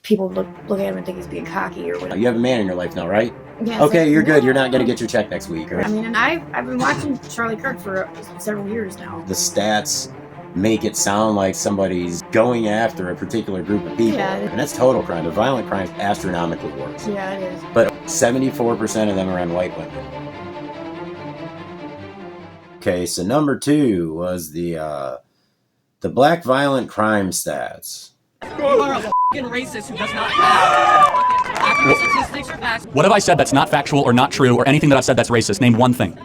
people look at him and think he's being cocky or whatever. You have a man in your life now, right? Yeah, okay, you're good. You're not going to get your check next week. Or... I mean, and I've been watching Charlie Kirk for several years now. The stats make it sound like somebody's going after a particular group of people. Yeah, and that's total crime. The violent crime is astronomically worse. Yeah, it is. But 74% of them are on white women. Okay, so number 2 was the black violent crime stats. You are a f***ing racist who does not have accurate statistics or facts. What have I said that's not factual or not true or anything that I've said that's racist? Name one thing.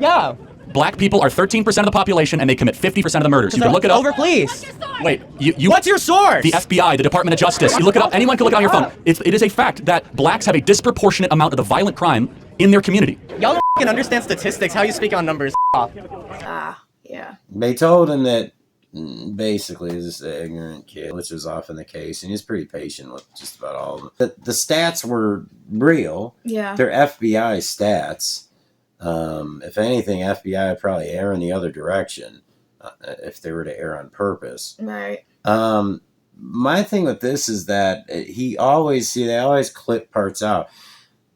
Yeah. Black people are 13% of the population and they commit 50% of the murders. You can look it up. Over, please. Wait, you. What's your source? The FBI, the Department of Justice. You look it up. Anyone can look it on your phone. It is a fact that blacks have a disproportionate amount of the violent crime in their community. Y'all don't f***ing understand statistics. How you speak on numbers? Yeah. They told him that basically he was just an ignorant kid, which was often the case, and he's pretty patient with just about all of them. The stats were real. Yeah. They're FBI stats. If anything, FBI would probably err in the other direction if they were to err on purpose. Right. My thing with this is that they always clip parts out.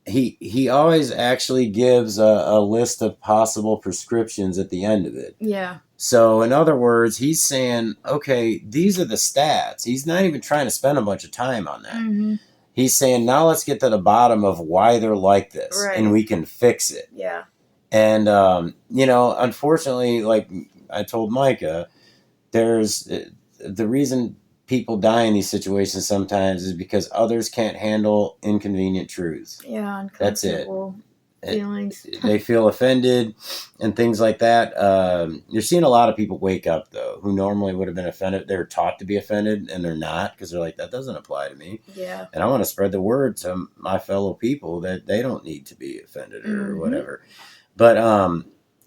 He always actually gives a list of possible prescriptions at the end of it. Yeah. So in other words, he's saying, okay, these are the stats. He's not even trying to spend a bunch of time on that. Mm-hmm. He's saying, now let's get to the bottom of why they're like this, right. and we can fix it. Yeah. And, unfortunately, like I told Micah, there's the reason people die in these situations sometimes is because others can't handle inconvenient truths. Yeah. That's it. Feelings. They feel offended and things like that. You're seeing a lot of people wake up, though, who normally would have been offended. They're taught to be offended, and they're not because they're like, that doesn't apply to me. Yeah. And I want to spread the word to my fellow people that they don't need to be offended or whatever. But,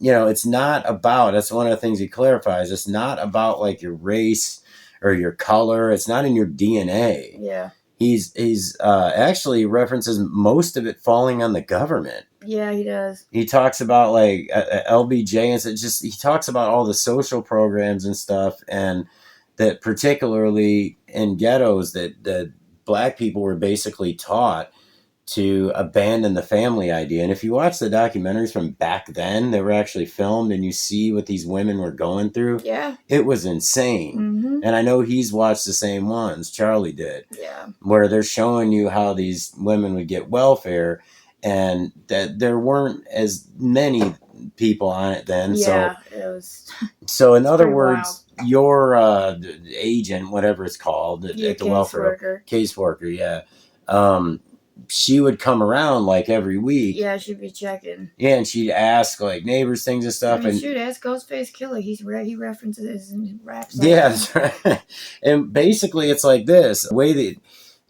it's not about, that's one of the things he clarifies. It's not about like your race or your color. It's not in your DNA. Yeah. He's actually references most of it falling on the government. Yeah, he does. He talks about like LBJ and he talks about all the social programs and stuff, and that particularly in ghettos that black people were basically taught to abandon the family idea. And if you watch the documentaries from back then that were actually filmed and you see what these women were going through, yeah, it was insane. Mm-hmm. And I know he's watched the same ones, Charlie did, yeah, where they're showing you how these women would get welfare and that there weren't as many people on it then. Yeah, it was. So in other words, wild. Your agent, whatever it's called, at the welfare caseworker, yeah. She would come around like every week. Yeah, she'd be checking. Yeah, and she'd ask like neighbors things and stuff. And shoot, ask Ghostface Killer. He references in raps. Yeah, that's right. And basically, it's like this: the way that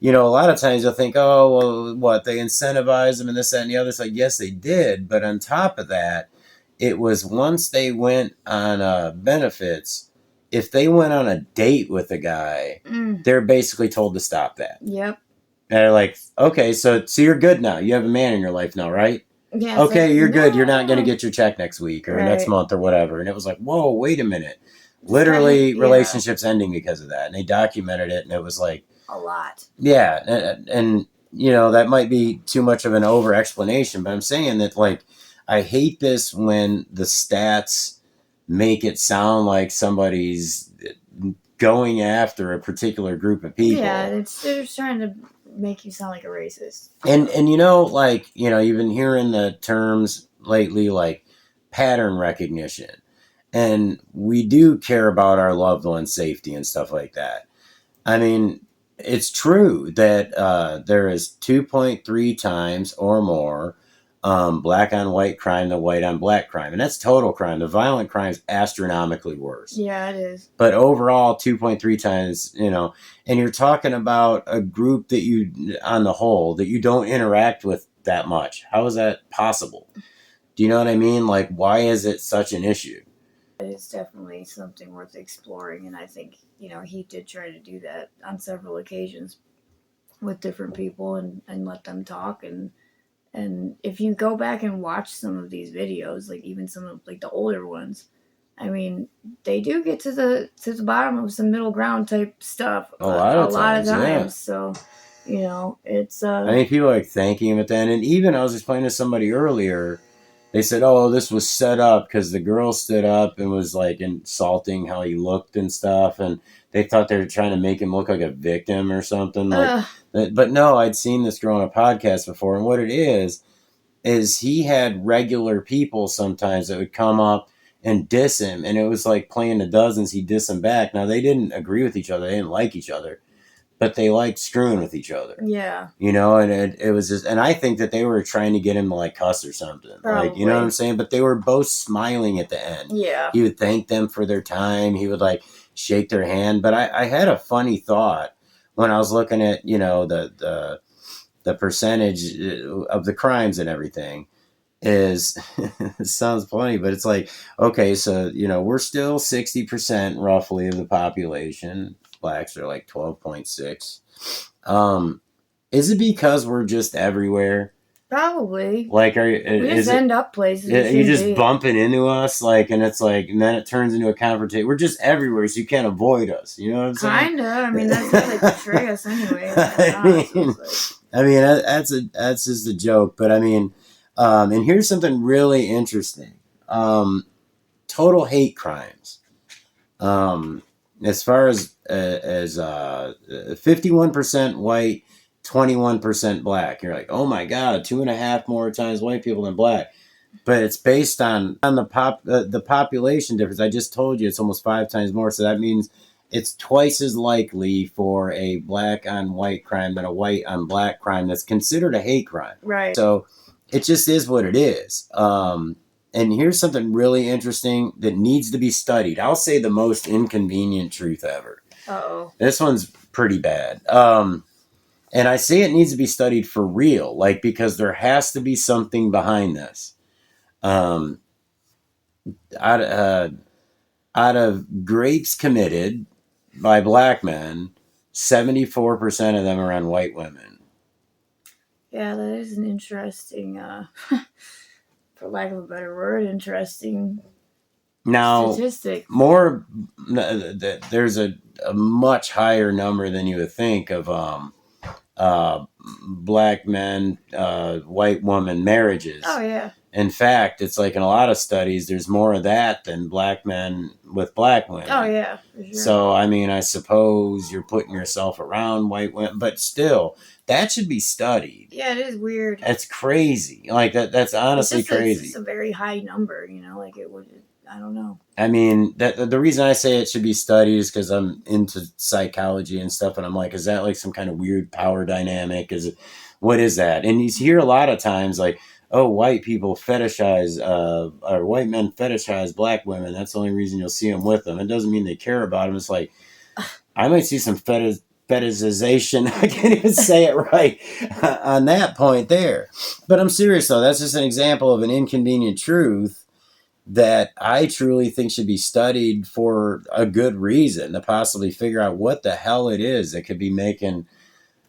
a lot of times you'll think, oh, well, what they incentivize them and this, that, and the other. It's like, yes, they did, but on top of that, it was once they went on benefits. If they went on a date with a guy, they're basically told to stop that. Yep. And they're like, okay, so you're good now. You have a man in your life now, right? Yeah. Okay, like, you're good. You're not going to get your check next week or next month or whatever. And it was like, whoa, wait a minute. Literally, relationships ending because of that. And they documented it, and it was like a lot. Yeah, and that might be too much of an over explanation, but I'm saying that like I hate this when the stats make it sound like somebody's going after a particular group of people. Yeah, they're just trying to make you sound like a racist. And you've been hearing the terms lately like pattern recognition. And we do care about our loved ones' safety and stuff like that. I mean, it's true that there is 2.3 times or more black on white crime than white on black crime. And that's total crime. The violent crime is astronomically worse. Yeah, it is. But overall, 2.3 times, and you're talking about a group that on the whole, that you don't interact with that much. How is that possible? Do you know what I mean? Like, why is it such an issue? It's definitely something worth exploring. And I think, he did try to do that on several occasions with different people and let them talk. And if you go back and watch some of these videos, like even some of like the older ones, I mean, they do get to the bottom of some middle ground type stuff A lot of times, yeah. So, it's I mean, people are like thanking him at the end. And even I was explaining to somebody earlier, they said, "Oh, this was set up because the girl stood up and was like insulting how he looked and stuff." And they thought they were trying to make him look like a victim or something. Like, but no, I'd seen this girl on a podcast before. And what it is he had regular people sometimes that would come up and diss him. And it was like playing the dozens. He'd diss them back. Now, they didn't agree with each other. They didn't like each other. But they liked screwing with each other. Yeah. And it was just, and I think that they were trying to get him to like cuss or something. Probably. Like, you know what I'm saying? But they were both smiling at the end. Yeah. He would thank them for their time. He would like shake their hand. But I had a funny thought when I was looking at, the percentage of the crimes and everything is, it sounds funny, but it's like, okay, so, we're still 60% roughly of the population. Blacks are like 12.6. Is it because we're just everywhere? Probably. Like, we just end up places. You're just bumping into us, like, and it's like, and then it turns into a confrontation. We're just everywhere, so you can't avoid us. You know what I'm saying? Kinda. I mean, that's how they portray us anyway. I mean, that's just a joke. But I mean, and here's something really interesting. Total hate crimes. As far as 51% white, 21% black. You're like, oh my God, 2.5 more times white people than black. But it's based on the population difference. I just told you it's almost 5 times more. So that means it's twice as likely for a black on white crime than a white on black crime that's considered a hate crime. Right. So it just is what it is. And here's something really interesting that needs to be studied. I'll say the most inconvenient truth ever. Uh-oh. This one's pretty bad. And I say it needs to be studied for real, like, because there has to be something behind this. Out of grapes committed by black men, 74% of them are on white women. Yeah, that is an interesting, for lack of a better word, interesting statistic. There's a much higher number than you would think of black men, white woman marriages. Oh, yeah. In fact, it's like in a lot of studies, there's more of that than black men with black women. Oh, yeah. For sure. So, I mean, I suppose you're putting yourself around white women, but still, that should be studied. Yeah, it is weird. That's crazy. Like, that's honestly crazy. It's a very high number, like it would, I don't know. I mean, the reason I say it should be studied is because I'm into psychology and stuff, and I'm like, is that like some kind of weird power dynamic? What is that? And you hear a lot of times, like, oh, white people fetishize, or white men fetishize black women. That's the only reason you'll see them with them. It doesn't mean they care about them. It's like, I might see some fetishization. I can't even say it right on that point there. But I'm serious, though. That's just an example of an inconvenient truth that I truly think should be studied for a good reason, to possibly figure out what the hell it is that could be making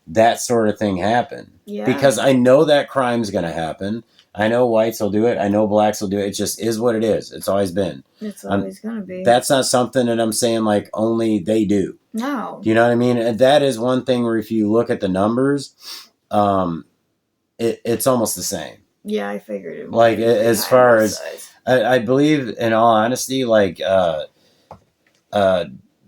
that sort of thing happen. Yeah. Because I know that crime's going to happen. I know whites will do it. I know blacks will do it. It just is what it is. It's always been. It's always going to be. That's not something that I'm saying like only they do. No. Do you know what I mean? And that is one thing where if you look at the numbers, it's almost the same. Yeah, I figured it. Like as far as I believe, in all honesty, like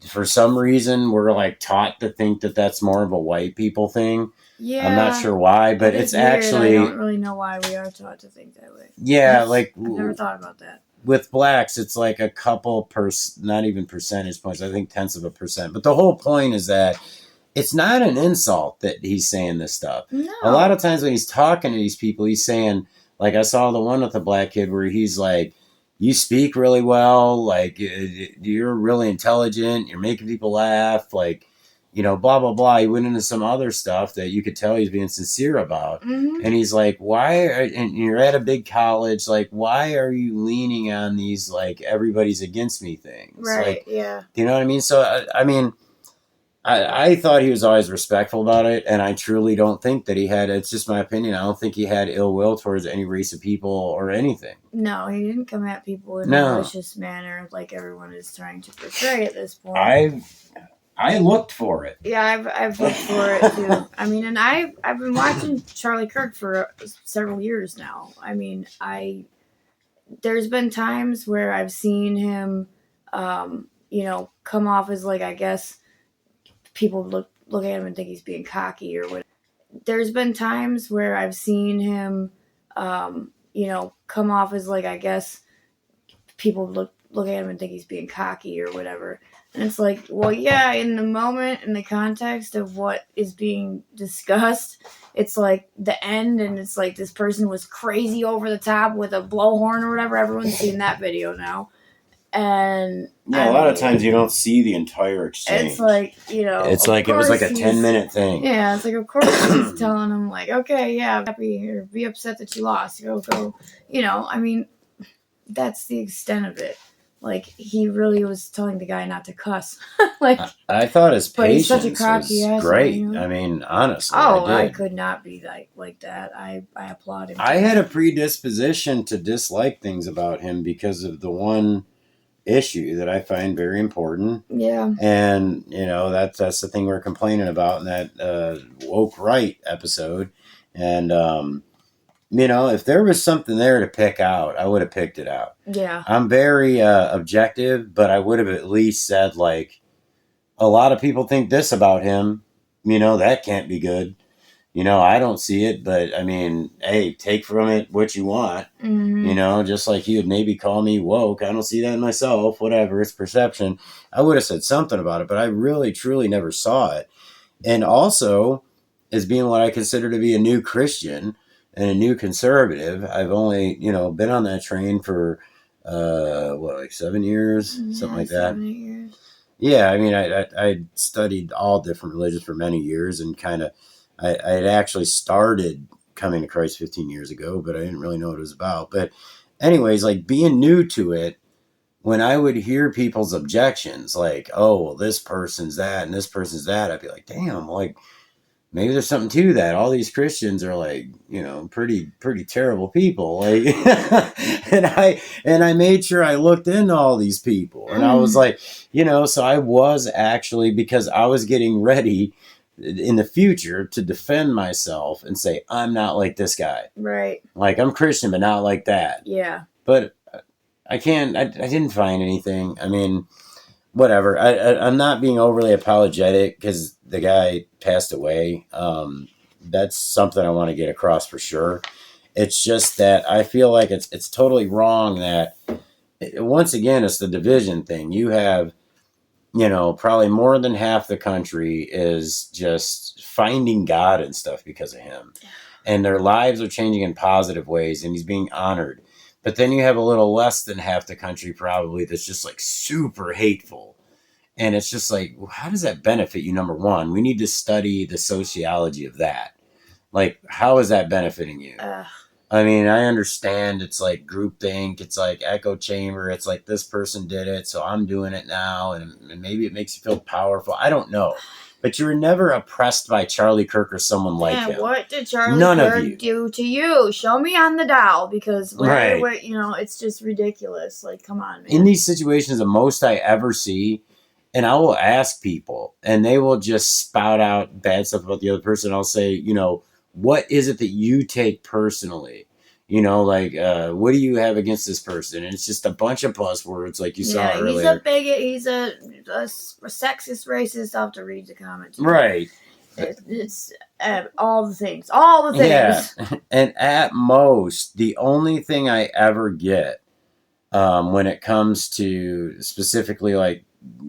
for some reason we're like taught to think that that's more of a white people thing. Yeah, I'm not sure why, but it's weird. actually. I don't really know why we are taught to think that way. Yeah, like I've never thought about that. With blacks, it's like a couple not even percentage points. I think 0.1%. But the whole point is that it's not an insult that he's saying this stuff. No. A lot of times when he's talking to these people, he's saying, like I saw the one with the black kid where he's like, you speak really well, like you're really intelligent, you're making people laugh, like, blah, blah, blah. He went into some other stuff that you could tell he's being sincere about. Mm-hmm. And he's like, and you're at a big college, like, why are you leaning on these, like, everybody's against me things? Right, like, yeah. You know what I mean? So, I mean, I thought he was always respectful about it, and I truly don't think that he had. It's just my opinion. I don't think he had ill will towards any race of people or anything. No, he didn't come at people in a No. malicious manner like everyone is trying to portray at this point. I looked for it. Yeah, I've looked for it too. I mean, and I've been watching Charlie Kirk for several years now. I mean, there's been times where I've seen him, come off as like, I guess people look at him and think he's being cocky or whatever. There's been times where I've seen him, come off as like, I guess people look at him and think he's being cocky or whatever. And it's like, well, yeah, in the moment, in the context of what is being discussed, it's like the end, and it's like this person was crazy over the top with a blowhorn or whatever. Everyone's seen that video now. And yeah, a lot of times you don't see the entire exchange. It's like, it's like it was like a 10-minute thing. Yeah, it's like, of course he's telling him like, okay, yeah, happy or be upset that you lost. Go. I mean, that's the extent of it. Like, he really was telling the guy not to cuss. Like, I thought his patience such a cocky was asshole, great. you know? I mean, honestly, I could not be like that. I applaud him. I had a predisposition to dislike things about him because of the one issue that I find very important. Yeah. And, that's the thing we're complaining about in that woke right episode. And, if there was something there to pick out, I would have picked it out. Yeah. I'm very objective, but I would have at least said, like, a lot of people think this about him. That can't be good. I don't see it, but I mean, hey, take from it what you want. Mm-hmm. Just like you would maybe call me woke. I don't see that in myself. Whatever, it's perception. I would have said something about it, but I really, truly never saw it. And also, as being what I consider to be a new Christian and a new conservative, I've only, been on that train for, 7 years? Something like that. 7 years. Yeah, I mean, I studied all different religions for many years and kind of, I had actually started coming to Christ 15 years ago, but I didn't really know what it was about. But anyways, like being new to it, when I would hear people's objections, like, oh, well, this person's that and this person's that, I'd be like, damn, like, maybe there's something to that. All these Christians are like, pretty terrible people. Like, and I made sure I looked into all these people, and I was like, so I was actually, because I was getting ready in the future to defend myself and say, I'm not like this guy. Right. Like, I'm Christian, but not like that. Yeah. But I didn't find anything. I mean, whatever. I'm not being overly apologetic because the guy passed away. That's something I want to get across for sure. It's just that I feel like it's totally wrong that, once again, it's the division thing. You have, probably more than half the country is just finding God and stuff because of him. And their lives are changing in positive ways, and he's being honored. But then you have a little less than half the country probably that's just like super hateful. And it's just like, well, how does that benefit you? Number one, we need to study the sociology of that. Like, how is that benefiting you? I mean, I understand it's like groupthink, it's like echo chamber, it's like this person did it, so I'm doing it now, and maybe it makes you feel powerful. I don't know. But you were never oppressed by Charlie Kirk or someone like him. What did Charlie Kirk do to you? Show me on the dial, because it's just ridiculous. Like, come on, man. In these situations, the most I ever see, and I will ask people, and they will just spout out bad stuff about the other person. I'll say, what is it that you take personally? What do you have against this person? And it's just a bunch of buzzwords like you saw earlier. He's a bigot. He's a sexist, racist. I'll have to read the comments. Right. It's all the things. All the things. Yeah. And at most, the only thing I ever get when it comes to specifically like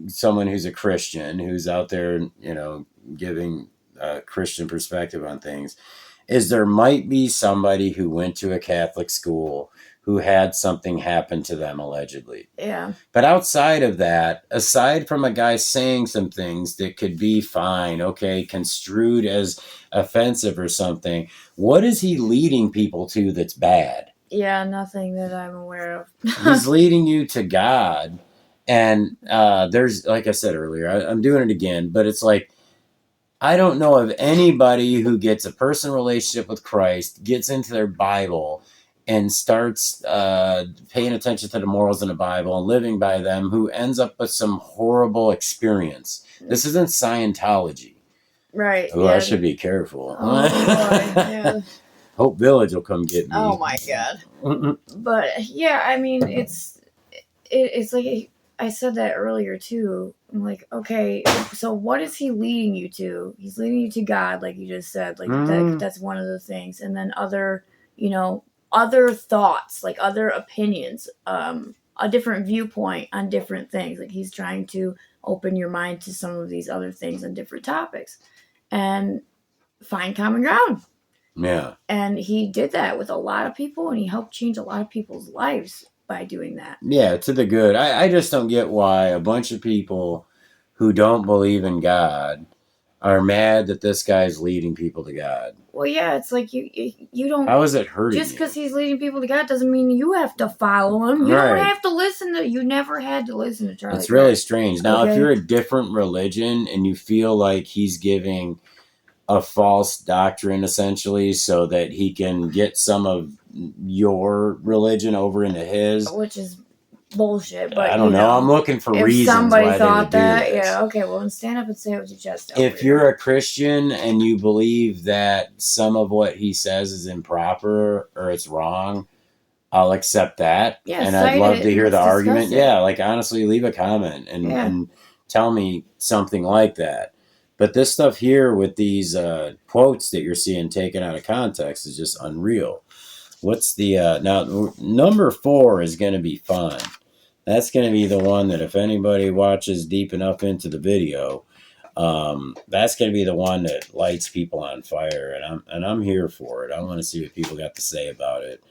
someone who's a Christian, who's out there, giving a Christian perspective on things, is there might be somebody who went to a Catholic school who had something happen to them allegedly. Yeah. But outside of that, aside from a guy saying some things that could be fine, okay, construed as offensive or something, what is he leading people to that's bad? Yeah, nothing that I'm aware of. He's leading you to God. And there's, like I said earlier, I'm doing it again, but it's like, I don't know of anybody who gets a personal relationship with Christ, gets into their Bible, and starts paying attention to the morals in the Bible and living by them, who ends up with some horrible experience. This isn't Scientology. Right. Oh, I should be careful. Oh, boy. Yeah. Hope Village will come get me. Oh my God. But yeah, I mean, it's like I said that earlier too. I'm like, okay, so what is he leading you to? He's leading you to God, like you just said. Like that's one of the things, and then other, other thoughts, like other opinions, a different viewpoint on different things. Like he's trying to open your mind to some of these other things on different topics, and find common ground. Yeah. And he did that with a lot of people, and he helped change a lot of people's lives by doing that. Yeah, to the good. I just don't get why a bunch of people who don't believe in God are mad that this guy's leading people to God. Well, yeah, it's like you don't. How is it hurting? Just because he's leading people to God doesn't mean you have to follow him. You don't have to listen to. You never had to listen to Charlie. It's really strange. Now, if you're a different religion and you feel like he's giving a false doctrine, essentially, so that he can get some of your religion over into his, which is bullshit. But I don't know. I'm looking for reasons. If somebody thought that, yeah, okay, well, then stand up and say it with your chest out. If you're a Christian and you believe that some of what he says is improper or it's wrong, I'll accept that. Yeah, and I'd love to hear the argument. Yeah, like honestly, leave a comment and tell me something like that. But this stuff here with these quotes that you're seeing taken out of context is just unreal. What's the now number 4 is going to be fun. That's going to be the one that if anybody watches deep enough into the video, that's going to be the one that lights people on fire, and I'm here for it. I want to see what people got to say about it.